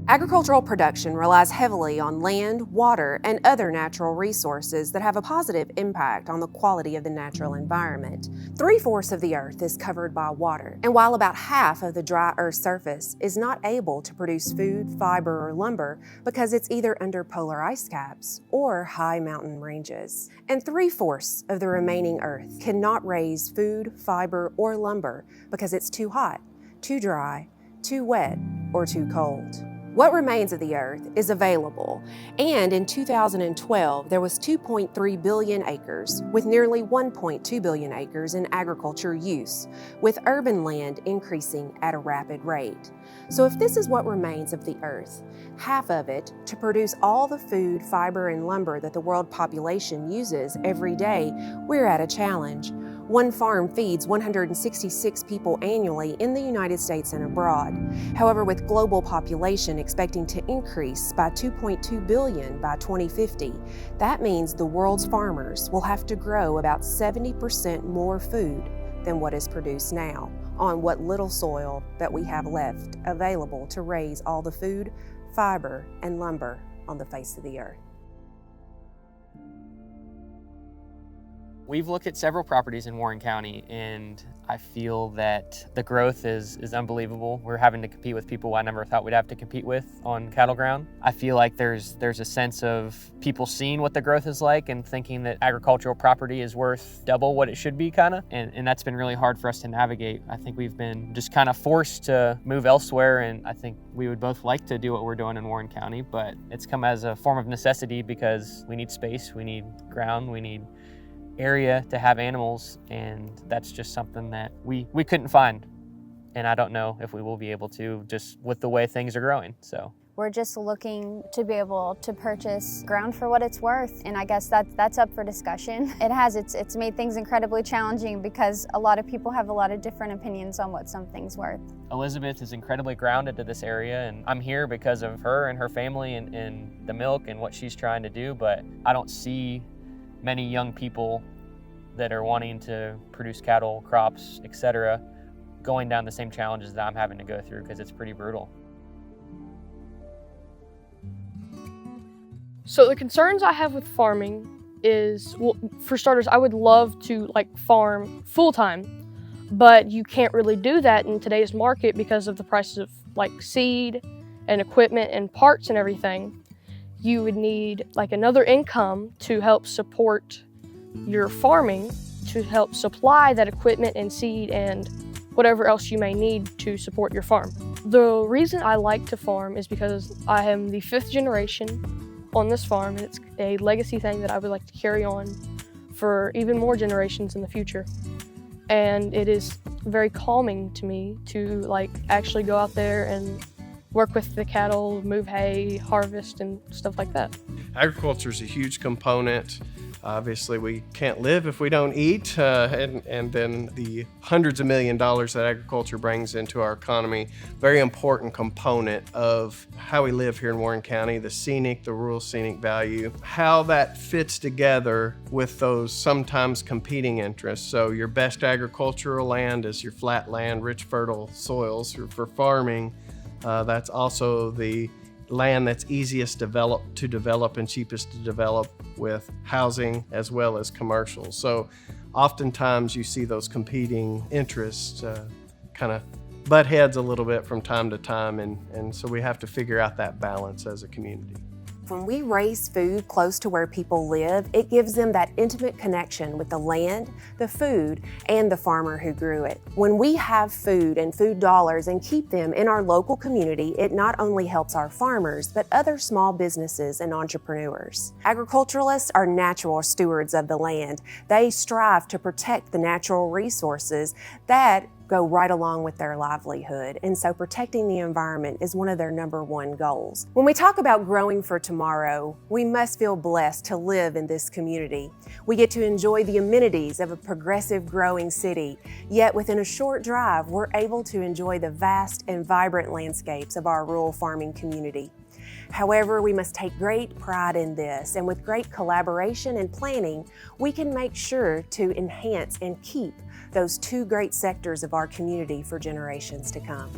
Agricultural production relies heavily on land, water, and other natural resources that have a positive impact on the quality of the natural environment. 3/4 of the Earth is covered by water, and while about half of the dry Earth's surface is not able to produce food, fiber, or lumber because it's either under polar ice caps or high mountain ranges. And 3/4 of the remaining Earth cannot raise food, fiber, or lumber because it's too hot, too dry, too wet, or too cold. What remains of the Earth is available, and in 2012 there was 2.3 billion acres, with nearly 1.2 billion acres in agriculture use, with urban land increasing at a rapid rate. So if this is what remains of the Earth, half of it to produce all the food, fiber, and lumber that the world population uses every day, we're at a challenge. One farm feeds 166 people annually in the United States and abroad. However, with global population expecting to increase by 2.2 billion by 2050, that means the world's farmers will have to grow about 70% more food than what is produced now on what little soil that we have left available to raise all the food, fiber, and lumber on the face of the earth. We've looked at several properties in Warren County, and I feel that the growth is unbelievable. We're having to compete with people I never thought we'd have to compete with on cattle ground. I feel like there's a sense of people seeing what the growth is like and thinking that agricultural property is worth double what it should be, and that's been really hard for us to navigate. I think we've been just kind of forced to move elsewhere, and I think we would both like to do what we're doing in Warren County, but it's come as a form of necessity because we need space, we need ground, we need area to have animals, and that's just something that we couldn't find, and I don't know if we will be able to, just with the way things are growing. So we're just looking to be able to purchase ground for what it's worth, and I guess that's up for discussion. It's made things incredibly challenging because a lot of people have a lot of different opinions on what something's worth. Elizabeth is incredibly grounded to this area, and I'm here because of her and her family and the milk and what she's trying to do, but I don't see many young people that are wanting to produce cattle, crops, etc., going down the same challenges that I'm having to go through, because it's pretty brutal. So the concerns I have with farming is, well, for starters, I would love to farm full-time, but you can't really do that in today's market because of the prices of seed and equipment and parts and everything. You would need another income to help support your farming, to help supply that equipment and seed and whatever else you may need to support your farm. The reason I like to farm is because I am the 5th generation on this farm, and it's a legacy thing that I would like to carry on for even more generations in the future. And it is very calming to me to actually go out there and work with the cattle, move hay, harvest, and stuff like that. Agriculture is a huge component. Obviously, we can't live if we don't eat, and then the hundreds of $millions that agriculture brings into our economy, very important component of how we live here in Warren County, the rural scenic value, how that fits together with those sometimes competing interests. So your best agricultural land is your flat land, rich, fertile soils for farming. That's also the land that's easiest to develop and cheapest to develop with housing as well as commercial. So oftentimes you see those competing interests kind of butt heads a little bit from time to time, and so we have to figure out that balance as a community. When we raise food close to where people live, it gives them that intimate connection with the land, the food, and the farmer who grew it. When we have food and food dollars and keep them in our local community, it not only helps our farmers, but other small businesses and entrepreneurs. Agriculturalists are natural stewards of the land. They strive to protect the natural resources that go right along with their livelihood, and so protecting the environment is one of their #1 goals. When we talk about growing for tomorrow, we must feel blessed to live in this community. We get to enjoy the amenities of a progressive growing city, yet within a short drive, we're able to enjoy the vast and vibrant landscapes of our rural farming community. However, we must take great pride in this, and with great collaboration and planning, we can make sure to enhance and keep those 2 great sectors of our community for generations to come.